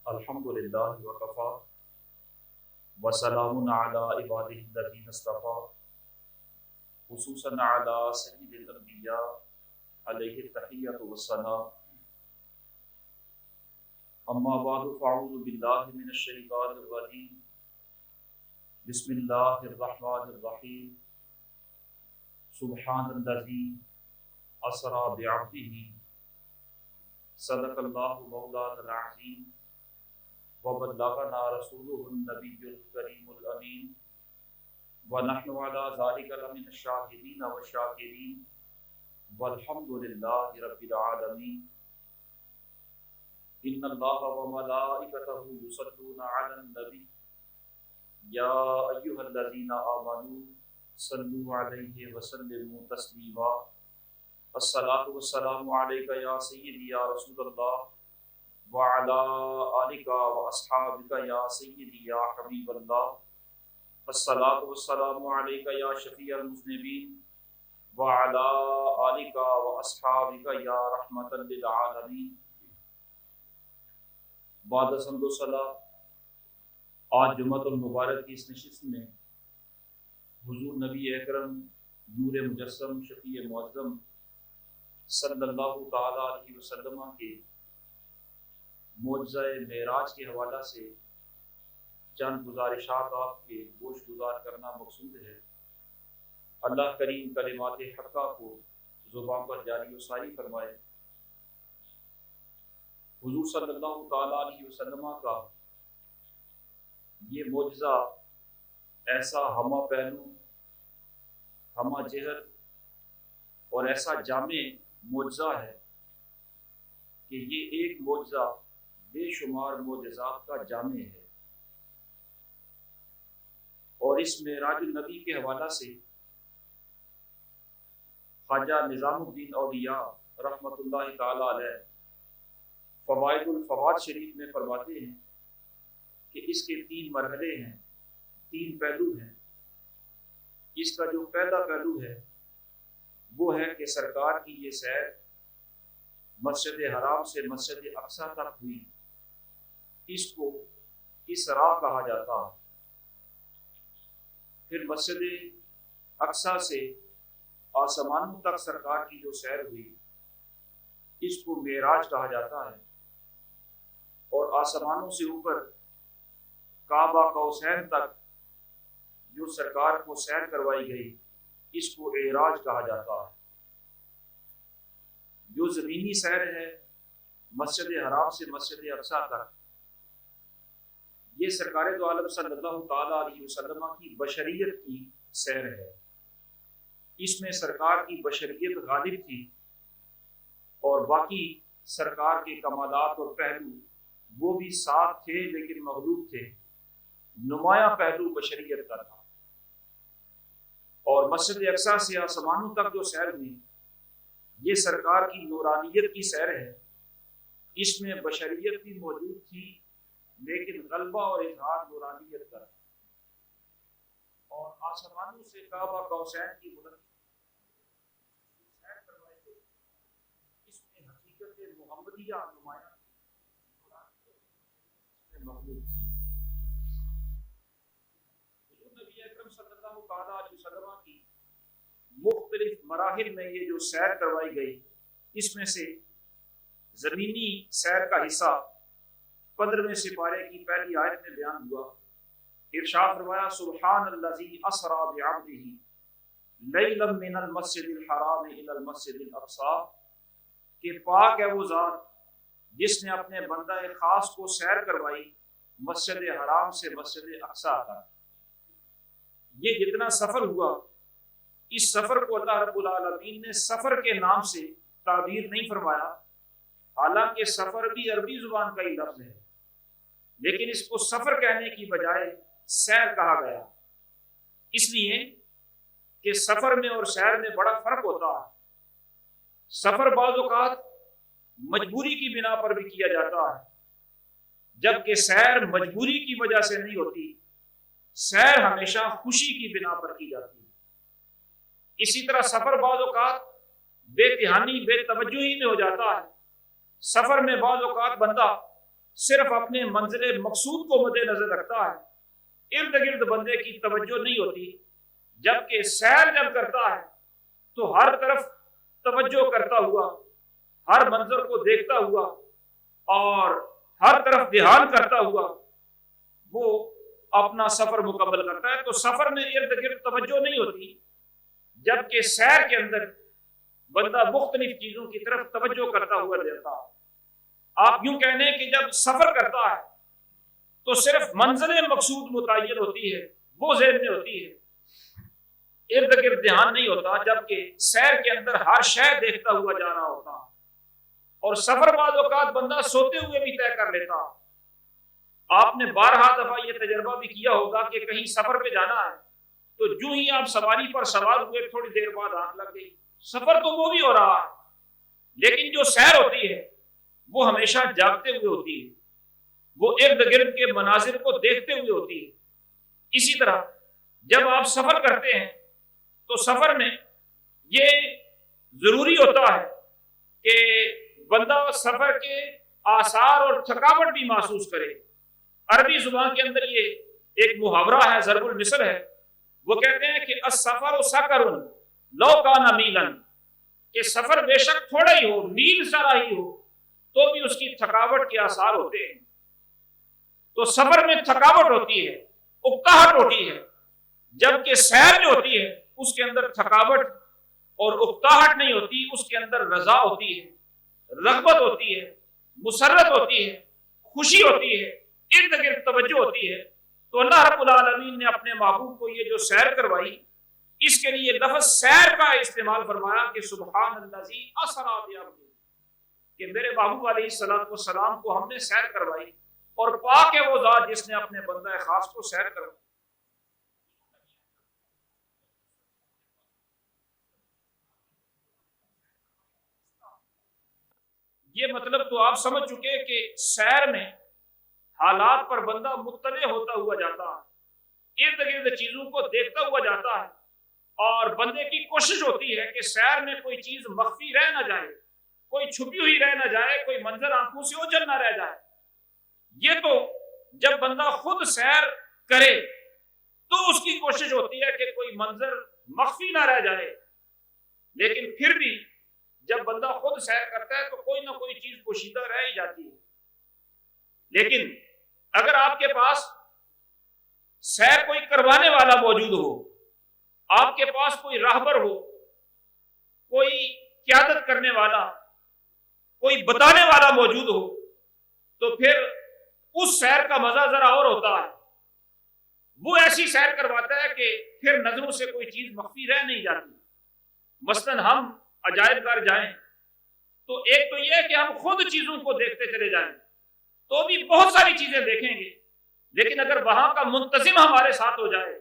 الحمد للہ وکفا وسلام علی عبادہ الذین اصطفیٰ خصوصاً علی سید الانبیاء علیہ التحیۃ والثناء اما بعد فاعوذ باللہ من الشیطان الرجیم بسم اللہ الرحمن الرحیم سبحان الذی اسری بعبدہ صدق اللہ مولانا العظیم وبلغنا رسوله النبی الکریم الامین ونحن على ذلك لمن الشاہدین والشاکرین والحمد للہ رب العالمین ان اللہ وملائکتہ یصلون علی النبی یا ایہا الذین آمنوا صلوا علیہ وسلموا تسلیما الصلاۃ والسلام علیک یا سیدی یا رسول اللہ وعلى آلک واصحابک یا سیدی یا حبیب اللہ الصلاۃ والسلام علیک یا شفیع المذنبین وعلى آلک واصحابک یا رحمۃ للعالمین بعد حمد و صلاۃ، آج جمعۃ المبارک کی اس نشست میں حضور نبی اکرم نور مجسم شفیع معظم صلی اللہ تعالی علیہ وسلم کے معجزہ معراج کے حوالہ سے چند گزارشات آپ کے گوش گزار کرنا مقصود ہے۔ اللہ کریم کلمات حقہ کو زبان پر جاری و ساری فرمائے۔ حضور صلی اللہ تعالی علیہ وسلم کا یہ معجزہ ایسا ہمہ پہلو، ہمہ جہت اور ایسا جامع معجزہ ہے کہ یہ ایک معجزہ بے شمار معجزات کا جامع ہے۔ اور اس معراج النبی کے حوالہ سے خواجہ نظام الدین اولیاء رحمۃ اللہ تعالی علیہ فوائد الفوائد شریف میں فرماتے ہیں کہ اس کے 3 مرحلے ہیں، 3 پہلو ہیں۔ اس کا جو پہلا پہلو ہے وہ ہے کہ سرکار کی یہ سیر مسجد حرام سے مسجد اقصیٰ تک ہوئی، اس کو اسراء کہا جاتا ہے۔ پھر مسجد اقصیٰ سے آسمانوں تک سرکار کی جو سیر ہوئی اس کو معراج کہا جاتا ہے، اور آسمانوں سے اوپر کعبہ قوسین تک جو سرکار کو سیر کروائی گئی اس کو اعراج کہا جاتا ہے۔ جو زمینی سیر ہے مسجد حرام سے مسجد اقصیٰ تک، یہ سرکار دو عالم صلی اللہ تعالی علیہ وسلم کی بشریت کی سیر ہے۔ اس میں سرکار کی بشریت غالب تھی، اور باقی سرکار کے کمالات اور پہلو وہ بھی ساتھ تھے لیکن مغلوب تھے۔ نمایاں پہلو بشریت کا تھا۔ اور مسجد اقصیٰ سے آسمانوں تک جو سیر ہوئی یہ سرکار کی نورانیت کی سیر ہے۔ اس میں بشریت بھی موجود تھی لیکن غلبہ اور اظہار نورانیت کا تھا۔ اور آسمانوں سے کعبہ قوسین کی بلندی سیر کروائی گئی، اس میں حقیقت محمدیہ نمایاں مخلوق تھی۔ حضور نبی اکرم صلی اللہ تعالی علیہ وسلم کی مختلف مراحل میں یہ جو سیر کروائی گئی، اس میں سے زمینی سیر کا حصہ 15ویں سپارے کی پہلی آیت میں بیان ہوا۔ ارشاد فرمایا سبحان الذی اسری بعبدہ لیلا من المسجد الحرام الی المسجد الاقصی، کہ پاک ہے وہ ذات جس نے اپنے بندہ خاص کو سیر کروائی مسجد حرام سے مسجد اقصیٰ تک۔ یہ جتنا سفر ہوا، اس سفر کو اللہ رب العالمین نے سفر کے نام سے تعبیر نہیں فرمایا، حالانکہ سفر بھی عربی زبان کا ہی لفظ ہے، لیکن اس کو سفر کہنے کی بجائے سیر کہا گیا، اس لیے کہ سفر میں اور سیر میں بڑا فرق ہوتا ہے۔ سفر بعض اوقات مجبوری کی بنا پر بھی کیا جاتا ہے، جبکہ سیر مجبوری کی وجہ سے نہیں ہوتی، سیر ہمیشہ خوشی کی بنا پر کی جاتی ہے۔ اسی طرح سفر بعض اوقات بے دھیانی بے توجہی میں ہو جاتا ہے۔ سفر میں بعض اوقات بندہ صرف اپنے منزل مقصود کو مد نظر رکھتا ہے، ارد گرد بندے کی توجہ نہیں ہوتی، جبکہ سیر جب کرتا ہے تو ہر طرف توجہ کرتا ہوا، ہر منظر کو دیکھتا ہوا اور ہر طرف دھیان کرتا ہوا وہ اپنا سفر مکمل کرتا ہے۔ تو سفر میں ارد گرد توجہ نہیں ہوتی، جبکہ سیر کے اندر بندہ مختلف چیزوں کی طرف توجہ کرتا ہوا رہتا ہے۔ آپ یوں کہنے کہ جب سفر کرتا ہے تو صرف منزل مقصود متعین ہوتی ہے، وہ ذہن میں ہوتی ہے، ارد گرد دھیان نہیں ہوتا، جبکہ سیر کے اندر ہر شے دیکھتا ہوا جا رہا ہوتا۔ اور سفر بعض اوقات بندہ سوتے ہوئے بھی طے کر لیتا۔ آپ نے بارہا دفعہ یہ تجربہ بھی کیا ہوگا کہ کہیں سفر پہ جانا ہے تو جو ہی آپ سواری پر سوار ہوئے تھوڑی دیر بعد آنکھ لگ گئی۔ سفر تو وہ بھی ہو رہا ہے، لیکن جو سیر ہوتی ہے وہ ہمیشہ جاگتے ہوئے ہوتی ہے، وہ ارد گرد کے مناظر کو دیکھتے ہوئے ہوتی ہے۔ اسی طرح جب آپ سفر کرتے ہیں تو سفر میں یہ ضروری ہوتا ہے کہ بندہ سفر کے آثار اور تھکاوٹ بھی محسوس کرے۔ عربی زبان کے اندر یہ ایک محاورہ ہے، ضرب المثل ہے، وہ کہتے ہیں کہ السفر سکر لو کان میلا، کہ سفر بے شک تھوڑا ہی ہو، میل سارا ہی ہو، تو بھی اس کی تھکاوٹ کے آثار ہوتے ہیں۔ تو سفر میں تھکاوٹ ہوتی ہے، اکتاہٹ ہوتی ہے، جبکہ سیر جو ہوتی ہے اس کے اندر تھکاوٹ اور اکتاہٹ نہیں ہوتی، اس کے اندر رضا ہوتی ہے، رغبت ہوتی ہے، مسرت ہوتی ہے، خوشی ہوتی ہے، ارد گرد توجہ ہوتی ہے۔ تو اللہ رب العالمین نے اپنے محبوب کو یہ جو سیر کروائی، اس کے لیے لفظ سیر کا استعمال فرمایا کہ سبحان الذی اسری بعبدہ، کہ میرے محبوب علیہ الصلوۃ والسلام کو ہم نے سیر کروائی، اور پاک ہے وہ ذات جس نے اپنے بندہ خاص کو سیر کروائی۔ یہ مطلب تو آپ سمجھ چکے کہ سیر میں حالات پر بندہ مطلع ہوتا ہوا جاتا ہے، ارد گرد چیزوں کو دیکھتا ہوا جاتا ہے، اور بندے کی کوشش ہوتی ہے کہ سیر میں کوئی چیز مخفی رہ نہ جائے، کوئی چھپی ہوئی رہ نہ جائے، کوئی منظر آنکھوں سے اوجھل نہ رہ جائے۔ یہ تو جب بندہ خود سیر کرے تو اس کی کوشش ہوتی ہے کہ کوئی منظر مخفی نہ رہ جائے، لیکن پھر بھی جب بندہ خود سیر کرتا ہے تو کوئی نہ کوئی چیز پوشیدہ رہ ہی جاتی ہے۔ لیکن اگر آپ کے پاس سیر کوئی کروانے والا موجود ہو، آپ کے پاس کوئی راہبر ہو، کوئی قیادت کرنے والا، کوئی بتانے والا موجود ہو، تو پھر اس سیر کا مزہ ذرا اور ہوتا ہے۔ وہ ایسی سیر کرواتا ہے کہ پھر نظروں سے کوئی چیز مخفی رہ نہیں جاتی۔ مثلاً ہم عجائب گھر جائیں تو ایک تو یہ ہے کہ ہم خود چیزوں کو دیکھتے چلے جائیں تو بھی بہت ساری چیزیں دیکھیں گے، لیکن اگر وہاں کا منتظم ہمارے ساتھ ہو جائے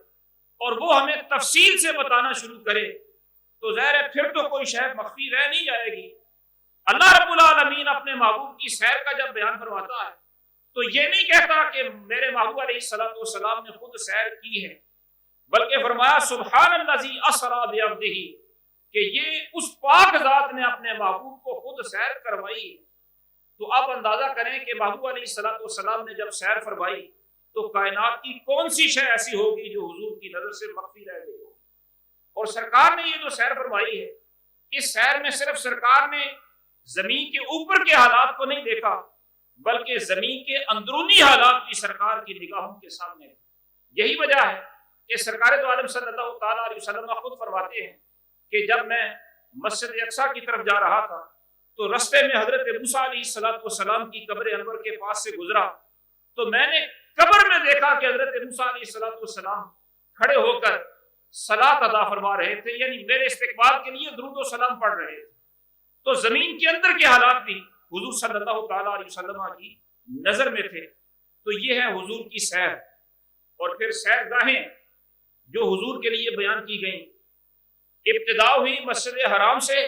اور وہ ہمیں تفصیل سے بتانا شروع کرے تو ظاہر ہے پھر تو کوئی شے مخفی رہ نہیں جائے گی۔ اللہ رب العالمین اپنے محبوب کی سیر کا جب بیان فرماتا ہے تو یہ نہیں کہتا کہ میرے محبوب علیہ الصلوۃ والسلام نے خود سیر کی ہے، بلکہ فرمایا سبحان الذی اسری بعبدہ، کہ یہ اس پاک ذات نے اپنے محبوب کو خود سیر کروائی۔ تو آپ اندازہ کریں کہ محبوب علیہ الصلوۃ والسلام نے جب سیر فرمائی تو کائنات کی کون سی شے ایسی ہوگی جو حضور کی نظر سے مخفی رہ گئی ہو۔ اور سرکار نے یہ جو سیر فرمائی ہے، اس سیر میں صرف سرکار نے زمین کے اوپر کے حالات کو نہیں دیکھا، بلکہ زمین کے اندرونی حالات بھی سرکار کی نگاہوں کے سامنے ہے۔ یہی وجہ ہے کہ سرکار دو عالم صلی اللہ تعالیٰ علیہ وسلم خود فرماتے ہیں کہ جب میں مسجد اقصیٰ کی طرف جا رہا تھا تو رستے میں حضرت موسیٰ علیہ السلام کی قبر انور کے پاس سے گزرا تو میں نے قبر میں دیکھا کہ حضرت موسیٰ علیہ السلام کھڑے ہو کر صلاۃ ادا فرما رہے تھے، یعنی میرے استقبال کے لیے درود و سلام پڑھ رہے تھے۔ تو زمین کے اندر کے حالات بھی حضور صلی اللہ تعالیٰ علیہ وسلم کی نظر میں تھے۔ تو یہ ہے حضور کی سیر۔ اور پھر سیر گاہیں جو حضور کے لیے بیان کی گئیں، ابتدا ہوئی مسجد حرام سے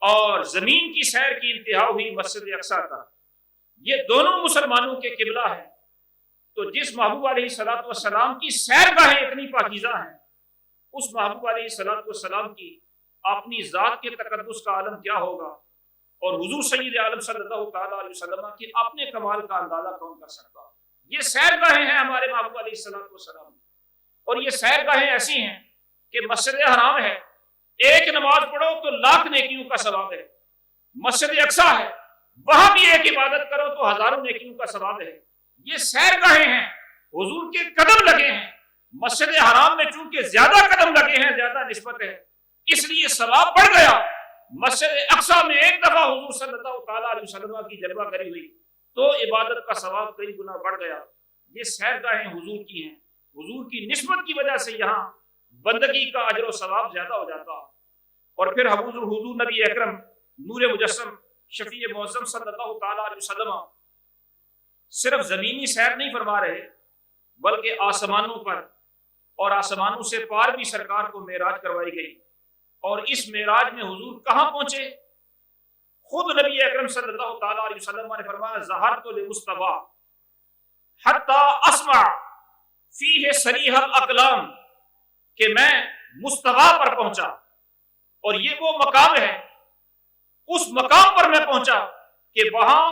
اور زمین کی سیر کی انتہا ہوئی مسجد اقصیٰ کا۔ یہ دونوں مسلمانوں کے قبلہ ہیں۔ تو جس محبوب علیہ الصلوۃ والسلام کی سیر گاہیں اتنی پاکیزہ ہیں، اس محبوب علیہ الصلوۃ والسلام کی اپنی ذات کے تقدس کا عالم کیا ہوگا۔ اور حضور سید عالم صلی اللہ تعالیٰ علیہ وسلم کے اپنے کمال کا اندازہ کون کر سکتا؟ یہ سیر گاہیں ہیں ہمارے محبوب علیہ الصلوۃ والسلام، اور یہ سیر گاہیں ایسی ہیں کہ مسجد حرام ہے، ایک نماز پڑھو تو 1,00,000 نیکیوں کا ثواب ہے، مسجد اقصیٰ ہے، وہاں بھی ایک عبادت کرو تو 1,000 نیکیوں کا ثواب ہے۔ یہ سیر گاہیں ہیں، حضور کے قدم لگے ہیں، مسجد حرام میں چونکہ زیادہ قدم لگے ہیں، زیادہ نسبت ہے، اس لیے ثواب بڑھ گیا۔ مسجد اقصیٰ میں ایک دفعہ حضور صلی اللہ تعالیٰ علیہ وسلم کی جلوہ کری ہوئی تو عبادت کا ثواب کئی گنا بڑھ گیا۔ یہ سیر گاہیں حضور کی ہیں، حضور کی نسبت کی وجہ سے یہاں بندگی کا اجر و ثواب زیادہ ہو جاتا۔ اور پھر حضور نبی اکرم نور مجسم شفیع معظم صلی اللہ تعالیٰ علیہ وسلم صرف زمینی سیر نہیں فرما رہے، بلکہ آسمانوں پر اور آسمانوں سے پار بھی سرکار کو معراج کروائی گئی۔ اور اس معراج میں حضور کہاں پہنچے؟ خود نبی اکرم صلی اللہ تعالیٰ علیہ وسلم نے فرمایا ظہرت لمصطفیٰ حتی اسمع فیہ صریح الاقلام، کہ میں مصطفیٰ پر پہنچا، اور یہ وہ مقام ہے، اس مقام پر میں پہنچا کہ وہاں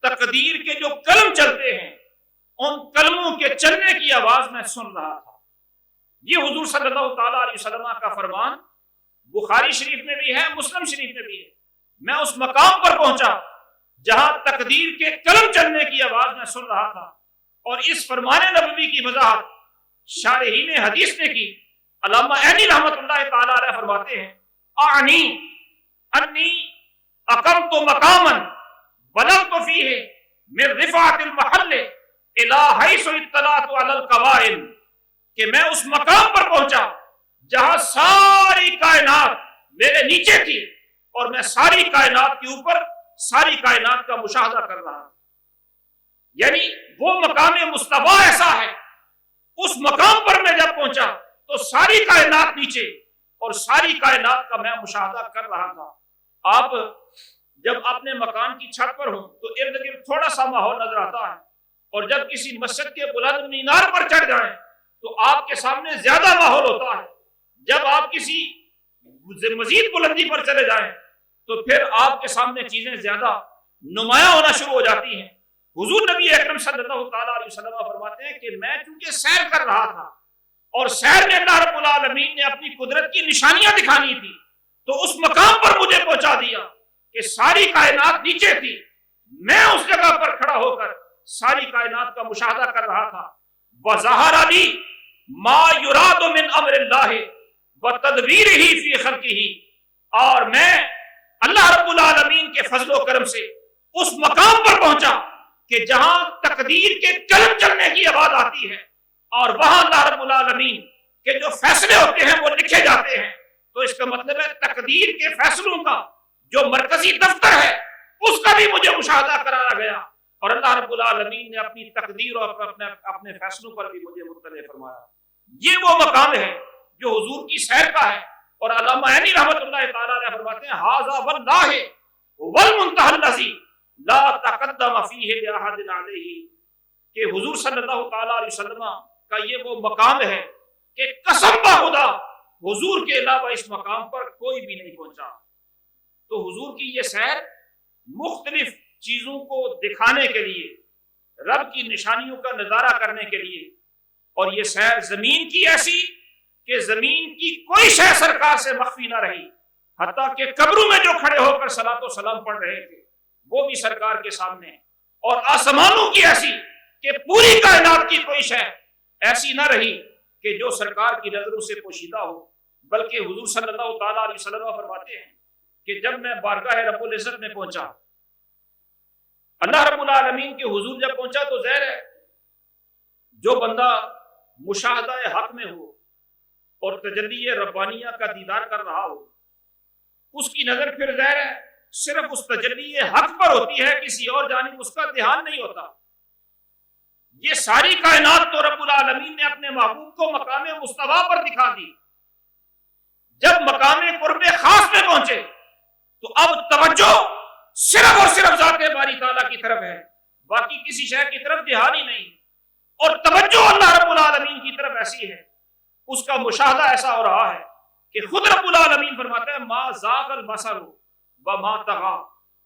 تقدیر کے جو قلم چلتے ہیں ان قلموں کے چلنے کی آواز میں سن رہا تھا۔ یہ حضور صلی اللہ تعالیٰ علیہ وسلم کا فرمان بخاری شریف میں بھی ہے، مسلم شریف میں بھی ہے۔ میں اس مقام پر پہنچا جہاں تقدیر کے قلم چلنے کی آواز میں سن رہا تھا۔ اور اس فرمان نبوی کی وضاحت شارحین حدیث نے کی۔ علامہ عینی رحمۃ اللہ تعالیٰ علیہ فرماتے ہیں اعنی انی اقمت مقاما بلغت فیہ من رفعۃ المحل الی حیث اطلعت علی القوائم، کہ میں اس مقام پر پہنچا جہاں ساری کائنات میرے نیچے تھی اور میں ساری کائنات کے اوپر ساری کائنات کا مشاہدہ کر رہا ہوں۔ یعنی وہ مقام مصطفیٰ ایسا ہے، اس مقام پر میں جب پہنچا تو ساری کائنات نیچے اور ساری کائنات کا میں مشاہدہ کر رہا تھا۔ آپ جب اپنے مکان کی چھت پر ہوں تو ارد گرد تھوڑا سا ماحول نظر آتا ہے، اور جب کسی مسجد کے بلند مینار پر چڑھ جائیں تو آپ کے سامنے زیادہ ماحول ہوتا ہے۔ جب آپ کسی مزید بلندی پر چلے جائیں تو پھر آپ کے سامنے چیزیں زیادہ نمایاں ہونا شروع ہو جاتی ہیں۔ حضور نبی اکرم صلی اللہ تعالیٰ علیہ وسلم فرماتے ہیں کہ میں چونکہ سیر کر رہا تھا اور سیر میں اللہ رب العالمین نے اپنی قدرت کی نشانیاں دکھانی تھی، تو اس مقام پر مجھے پہنچا دیا کہ ساری کائنات نیچے تھی، میں اس جگہ پر کھڑا ہو کر ساری کائنات کا مشاہدہ کر رہا تھا۔ وَظَهَرَ لِي مَا يُرَادُ مِنْ أَمْرِ اللَّهِ وَتَدْبِيرِهِ فِي خَلْقِهِ، اور میں اللہ رب العالمین کے فضل و کرم سے اس مقام پر پہنچا کہ جہاں تقدیر کے قلم چلنے کی آواز آتی ہے، اور وہاں اللہ رب العالمین کے جو فیصلے ہوتے ہیں وہ لکھے جاتے ہیں۔ تو اس کا مطلب ہے تقدیر کے فیصلوں کا جو مرکزی دفتر ہے اس کا بھی مجھے مشاہدہ کرایا گیا، اور اللہ رب العالمین نے اپنی تقدیر اور اپنے فیصلوں پر بھی مجھے مطلع فرمایا۔ یہ وہ مقام ہے جو حضور کی سیر کا ہے۔ اور علامہ عینی رحمۃ اللہ تعالیٰ علیہ فرماتے ہیں ھذا واللہ والمنتہى الذی لا تقدم فیہ لأحد علیہ، کہ حضور صلی اللہ تعالیٰ علیہ وسلم کا یہ وہ مقام ہے کہ قسم بخدا حضور کے علاوہ اس مقام پر کوئی بھی نہیں پہنچا۔ تو حضور کی یہ سیر مختلف چیزوں کو دکھانے کے لیے، رب کی نشانیوں کا نظارہ کرنے کے لیے، اور یہ سیر زمین کی ایسی کہ زمین کی کوئی شے سرکار سے مخفی نہ رہی، حتیٰ کہ قبروں میں جو کھڑے ہو کر صلاۃ و سلام پڑھ رہے تھے وہ بھی سرکار کے سامنے، اور آسمانوں کی ایسی کہ پوری کائنات کی کوئی شے ایسی نہ رہی کہ جو سرکار کی نظروں سے پوشیدہ ہو، بلکہ حضور صلی اللہ تعالیٰ علیہ وسلم فرماتے ہیں کہ جب میں بارگاہ رب العزت میں پہنچا، اللہ رب العالمین کے حضور جب پہنچا تو ظاہر ہے جو بندہ مشاہدہ حق میں ہو اور تجلی ربانیہ کا دیدار کر رہا ہو، اس کی نظر پھر ظاہر ہے صرف اس تجلی حق پر ہوتی ہے، کسی اور جانب اس کا دھیان نہیں ہوتا۔ یہ ساری کائنات تو رب العالمین نے اپنے محبوب کو مقام مصطفیٰ پر دکھا دی۔ جب مقام قرب خاص میں پہنچے تو اب توجہ صرف اور صرف ذات باری تعالیٰ کی طرف ہے، باقی کسی شے کی طرف دھیان ہی نہیں، اور توجہ اللہ رب العالمین کی طرف ایسی ہے، اس کا مشاہدہ ایسا ہو رہا ہے کہ خود رب العالمین فرماتا ہے ما زاغ البصر وما طغى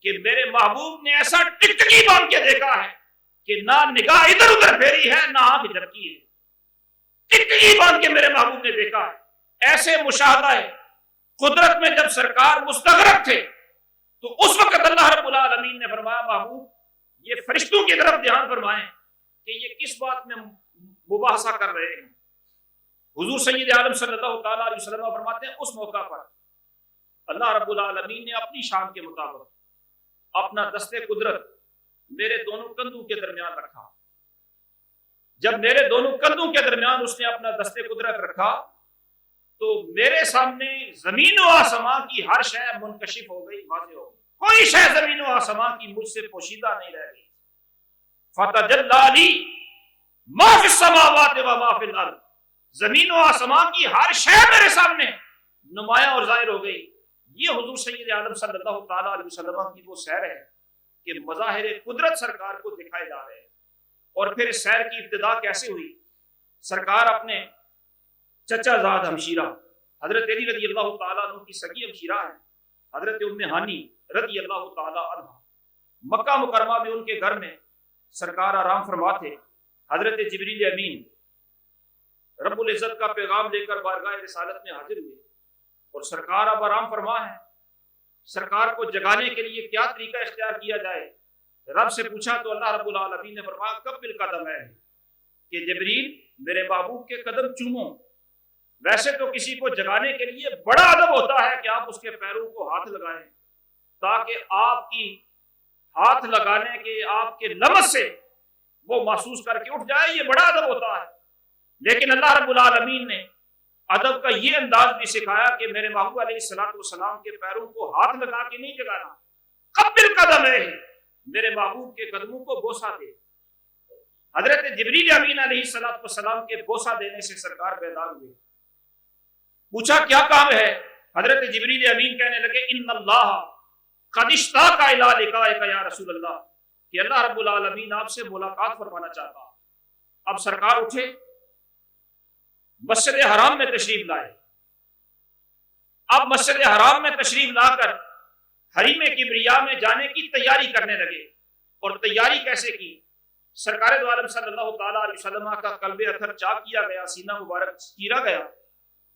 کہ میرے محبوب نے ایسا ٹکٹکی باندھ کے دیکھا ہے کہ نہ نگاہ ادھر ادھر پھیری ہے نہ آنکھ جھپکی ہے. ٹکٹکی باندھ کے میرے محبوب نے دیکھا ہے. ایسے مشاہدہ ہے قدرت میں جب سرکار مستغرق تھے تو اس وقت اللہ رب العالمین نے فرمایا محبوب یہ فرشتوں کی طرف دھیان فرمائیں کہ یہ کس بات میں مباحثہ کر رہے ہیں. حضور سید عالم صلی اللہ تعالیٰ علیہ وسلم فرماتے ہیں اس موقع پر اللہ رب العالمین نے اپنی شان کے مطابق اپنا دست قدرت میرے دونوں کندھوں کے درمیان رکھا. جب میرے دونوں کندھوں کے درمیان اس نے اپنا دست قدرت رکھا تو میرے سامنے زمین و آسمان کی ہر شے منکشف ہو گئی, واضح ہو گئی. کوئی شے زمین و آسمان کی مجھ سے پوشیدہ نہیں رہ گئی. فتجلی لی ما فی السماوات و ما فی الارض, زمین و آسمان کی ہر شے میرے سامنے نمایاں اور ظاہر ہو گئی. یہ حضور سید عالم صلی اللہ تعالیٰ علیہ وسلم کی وہ سیر ہے کہ مظاہر قدرت سرکار کو دکھائے جا رہے ہیں. اور پھر اس سیر کی ابتدا کیسے ہوئی؟ سرکار اپنے چچا زاد ہمشیرہ حضرت علی رضی اللہ تعالیٰ عنہ کی سگی ہمشیرہ ہے حضرت ام ہانی رضی اللہ تعالیٰ عنہ, مکہ مکرمہ میں ان کے گھر میں سرکار آرام فرما تھے. حضرت جبریل امین رب العزت کا پیغام لے کر بارگاہ رسالت میں حاضر ہوئے اور سرکار اب آرام فرما ہے. سرکار کو جگانے کے لیے کیا طریقہ اختیار کیا جائے؟ رب سے پوچھا تو اللہ رب العالمین نے فرمایا قبل قدم ہے کہ جبریل میرے محبوب کے قدم چومو. ویسے تو کسی کو جگانے کے لیے بڑا ادب ہوتا ہے کہ آپ اس کے پیروں کو ہاتھ لگائیں تاکہ آپ کی ہاتھ لگانے کے آپ کے لمس سے وہ محسوس کر کے اٹھ جائے, یہ بڑا ادب ہوتا ہے. لیکن اللہ رب العالمین نے ادب کا یہ انداز بھی سکھایا کہ میرے محبوب علیہ الصلوۃ والسلام کے پیروں کو ہاتھ لگا کے نہیں جگانا, قبل قدم ہے میرے محبوب کے قدموں کو بوسہ دے. حضرت جبریل امین علیہ الصلوۃ والسلام کے بوسہ دینے سے سرکار بیدار ہوئے. پوچھا کیا کام ہے؟ حضرت جبریل امین کہنے لگے ان اللہ قد اشتاق الی لقائک یا رسول اللہ, کہ اللہ رب العالمین آپ سے ملاقات فرمانا چاہتا. اب سرکار اٹھے, مسجد حرام میں تشریف لائے. اب مسجد حرام میں تشریف لا کر حریم کبریا میں جانے کی تیاری کرنے لگے. اور تیاری کیسے کی؟ سرکار دو عالم صلی اللہ تعالیٰ علیہ وسلم کا قلب اطہر چاک کیا گیا, سینہ مبارک چیرا گیا,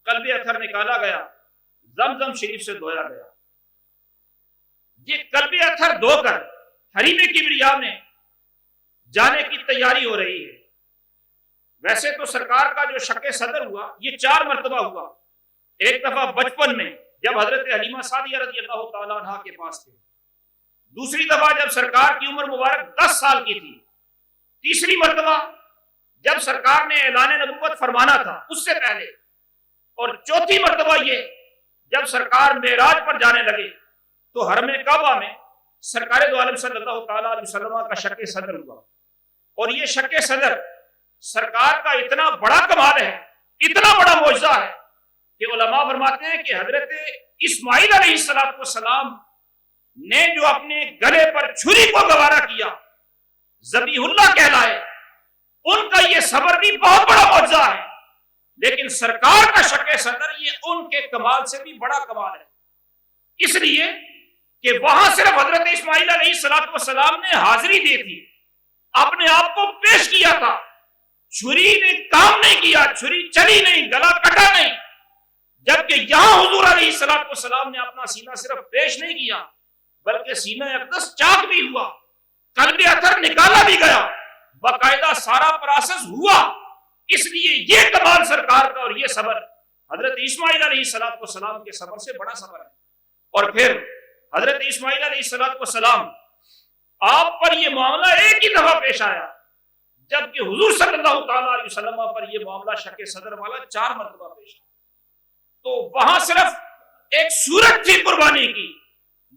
قلب اطہر نکالا گیا, زمزم شریف سے دھویا گیا. یہ قلب اطہر دھو کر حریم کبریا میں جانے کی تیاری ہو رہی ہے. ویسے تو سرکار کا جو شک صدر ہوا یہ 4 مرتبہ ہوا. ایک دفعہ بچپن میں جب حضرت حلیمہ سعدیہ رضی اللہ تعالیٰ عنہ کے پاس تھے. دوسری دفعہ جب سرکار کی عمر مبارک 10 سال کی تھی. تیسری مرتبہ جب سرکار نے اعلان نبوت فرمانا تھا اس سے پہلے. اور چوتھی مرتبہ یہ جب سرکار معراج پر جانے لگے تو حرم کعبہ میں سرکار دو عالم صلی اللہ تعالیٰ علیہ وسلم کا شک صدر ہوا. اور یہ شک صدر سرکار کا اتنا بڑا کمال ہے, اتنا بڑا معجزہ ہے کہ علماء فرماتے ہیں کہ حضرت اسماعیل علیہ السلام نے جو اپنے گلے پر چھری کو گوارا کیا, ذبیح اللہ کہلائے, ان کا یہ صبر بھی بہت بڑا معجزہ ہے. لیکن سرکار کا شک صدر یہ ان کے کمال سے بھی بڑا کمال ہے. اس لیے کہ وہاں صرف حضرت اسماعیل علیہ السلام نے حاضری دی تھی, اپنے آپ کو پیش کیا تھا. چھری نے کام نہیں کیا, چھری چلی نہیں, گلا کٹا نہیں. جبکہ یہاں حضور علیہ السلام نے اپنا سینہ صرف پیش نہیں کیا بلکہ سینہ اقدس چاک بھی ہوا, قلب اطہر نکالا بھی گیا, باقاعدہ سارا پروسیس ہوا. اس لیے یہ کمال سرکار کا اور یہ صبر حضرت اسماعیل علیہ السلام کے صبر سے بڑا صبر ہے. اور پھر حضرت اسماعیل علیہ السلام آپ پر یہ معاملہ ایک ہی دفعہ پیش آیا, جبکہ حضور صلی اللہ تعالیٰ علیہ وسلم پر یہ معاملہ شک صدر والا 4 مرتبہ پیش آیا. تو وہاں صرف ایک صورت تھی قربانی کی,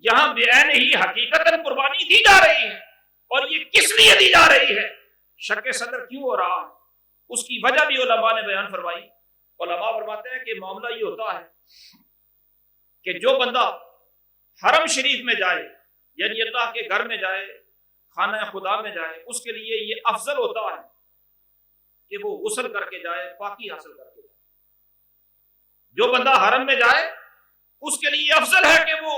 یہاں بعین ہی حقیقتاً قربانی دی جا رہی ہے. اور یہ کس لیے دی جا رہی ہے, شک صدر کیوں ہو رہا ہے, اس کی وجہ بھی علماء نے بیان فرمائی. علماء فرماتے ہیں کہ معاملہ یہ ہوتا ہے کہ جو بندہ حرم شریف میں جائے, یعنی اللہ کے گھر میں جائے, خانہ خدا میں جائے, اس کے لیے یہ افضل ہوتا ہے کہ وہ غسل کر کے جائے, پاکی حاصل کر کے جائے. جو بندہ حرم میں جائے اس کے لیے افضل ہے کہ وہ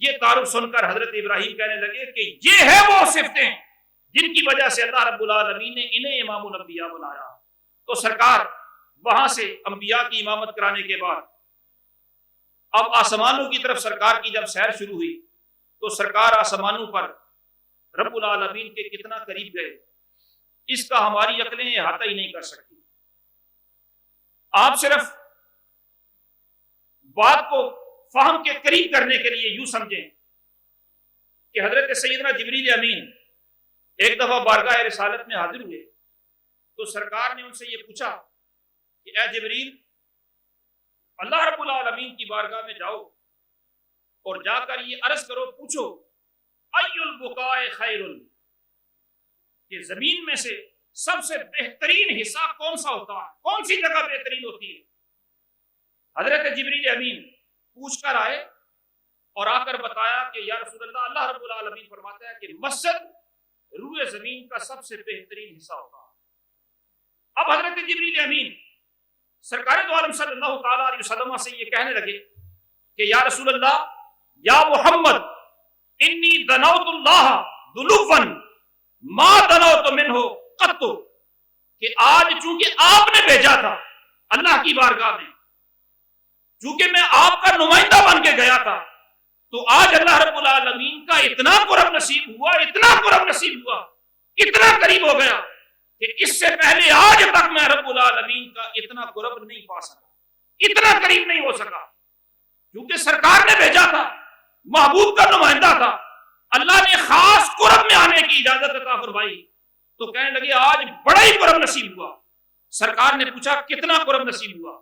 یہ تعارف سن کر حضرت ابراہیم کہنے لگے کہ یہ ہے وہ صفتیں جن کی وجہ سے اللہ رب العالمین نے انہیں امام الانبیاء بنایا۔ تو سرکار وہاں سے انبیاء کی امامت کرانے کے بعد اب آسمانوں کی طرف سرکار کی جب سیر شروع ہوئی تو سرکار آسمانوں پر رب العالمین کے کتنا قریب گئے، اس کا ہماری عقلیں احاطہ ہی نہیں کر سکتی۔ آپ صرف بات کو فہم کے قریب کرنے کے لیے یوں سمجھیں کہ حضرت سیدنا جبریل امین ایک دفعہ بارگاہ رسالت میں حاضر ہوئے تو سرکار نے ان سے یہ پوچھا کہ اے جبریل، اللہ رب العالمین کی بارگاہ میں جاؤ اور جا کر یہ عرض کرو، پوچھو ای البقاء خیر، کہ زمین میں سے سب سے بہترین حصہ کون سا ہوتا ہے، کون سی جگہ بہترین ہوتی ہے؟ حضرت جبریل امین پوچھ کر آئے اور آ کر بتایا کہ یا رسول اللہ، اللہ رب العالمین فرماتا ہے کہ مسجد روئے زمین کا سب سے بہترین حصہ ہوتا ہے۔ اب حضرت جبریل امین سرکار دو عالم صلی اللہ تعالی علیہ وسلم سے یہ کہنے لگے کہ یا رسول اللہ، یا محمد، انی دنوت اللہ دلوفا ما دنوت منہ قط، کہ آج چونکہ آپ نے بھیجا تھا اللہ کی بارگاہ میں، چونکہ میں آپ کا نمائندہ بن کے گیا تھا، تو آج اللہ رب العالمین کا اتنا قرب نصیب ہوا، اتنا قرب نصیب ہوا، اتنا قریب ہو گیا کہ اس سے پہلے آج تک میں رب العالمین کا اتنا قرب نہیں پا سکا، اتنا قریب نہیں ہو سکا، کیونکہ سرکار نے بھیجا تھا، محبوب کا نمائندہ تھا، اللہ نے خاص قرب میں آنے کی اجازت عطا فرمائی، تو کہنے لگے آج بڑا ہی قرب نصیب ہوا۔ سرکار نے پوچھا کتنا قرب نصیب ہوا؟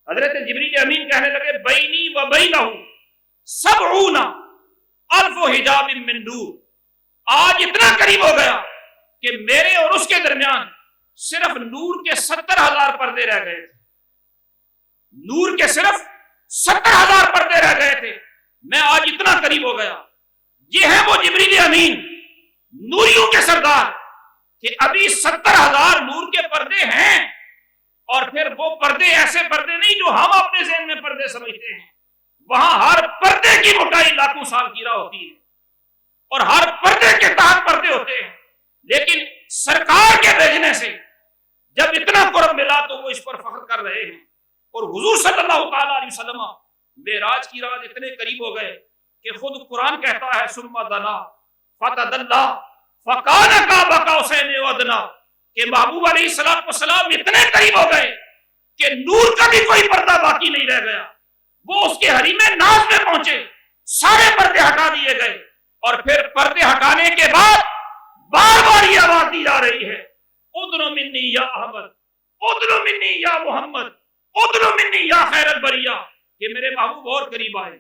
حضرت جبریل امین کہنے لگے بینی و بینہ 70 الف حجاب من نور، آج اتنا قریب ہو گیا کہ میرے اور اس کے درمیان صرف نور کے 70,000 پردے رہ گئے تھے، نور کے صرف 70,000 پردے رہ گئے تھے، میں آج اتنا قریب ہو گیا۔ یہ ہے وہ جبریل امین، نوریوں کے سردار، کہ ابھی 70,000 نور کے پردے ہیں، اور پھر وہ پردے ایسے پردے نہیں جو ہم اپنے ذہن میں پردے سمجھتے ہیں، وہاں ہر پردے کی موٹائی لاکھوں سال کی راہ ہوتی ہے، اور ہر پردے کے تحت پردے ہوتے ہیں، لیکن سرکار کے بھیجنے سے جب اتنا قرب ملا تو وہ اس پر فخر کر رہے ہیں، اور حضور صلی اللہ تعالی علیہ وسلم معراج کی رات اتنے قریب ہو گئے کہ خود قرآن کہتا ہے ثم دنا فتدلی فکان قاب قوسین او ادنی، کہ محبوب علیہ السلام اتنے قریب ہو گئے کہ نور کا بھی کوئی پردہ باقی نہیں رہ گیا، وہ اس کے حریم ناز میں پہنچے، سارے پردے ہٹا دیے گئے، اور پھر پردے ہٹانے کے بعد بار بار یہ آواز دی جا رہی ہے ادنو منی یا احمد، ادنو منی یا محمد، ادنو منی یا خیر البریہ، کہ میرے محبوب اور قریب آئے،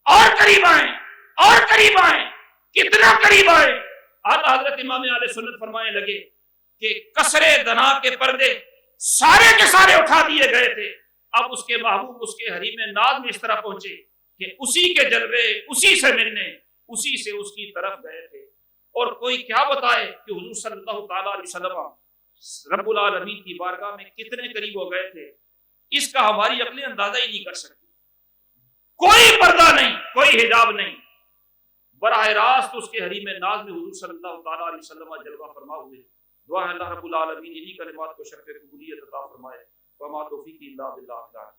اور قریب آئیں، اور قریب آئیں، کتنا قریب آئے؟ حضرت امام علیہ سنت فرمانے لگے کہ کسرے دنا کے پردے سارے کے سارے اٹھا دیے گئے تھے، اب اس کے محبوب اس کے حریم ناز میں اس طرح پہنچے کہ اسی کے جلوے، اسی سے ملنے، اسی سے اس کی طرف گئے تھے۔ اور کوئی کیا بتائے کہ حضور صلی اللہ تعالی علیہ وسلم رب العالمین کی بارگاہ میں کتنے قریب ہو گئے تھے، اس کا ہماری عقلیں اندازہ ہی نہیں کر سکتی۔ کوئی پردہ نہیں، کوئی حجاب نہیں، براہ راست اس کے حریم ناز میں حضور صلی اللہ تعالی علیہ وسلم جلوہ فرما ہوئے۔ دعا ہے اللہ رب العالمین انہی کلمات کو شرف قبولیت عطا فرمائے۔ وما توفیقی الا باللہ۔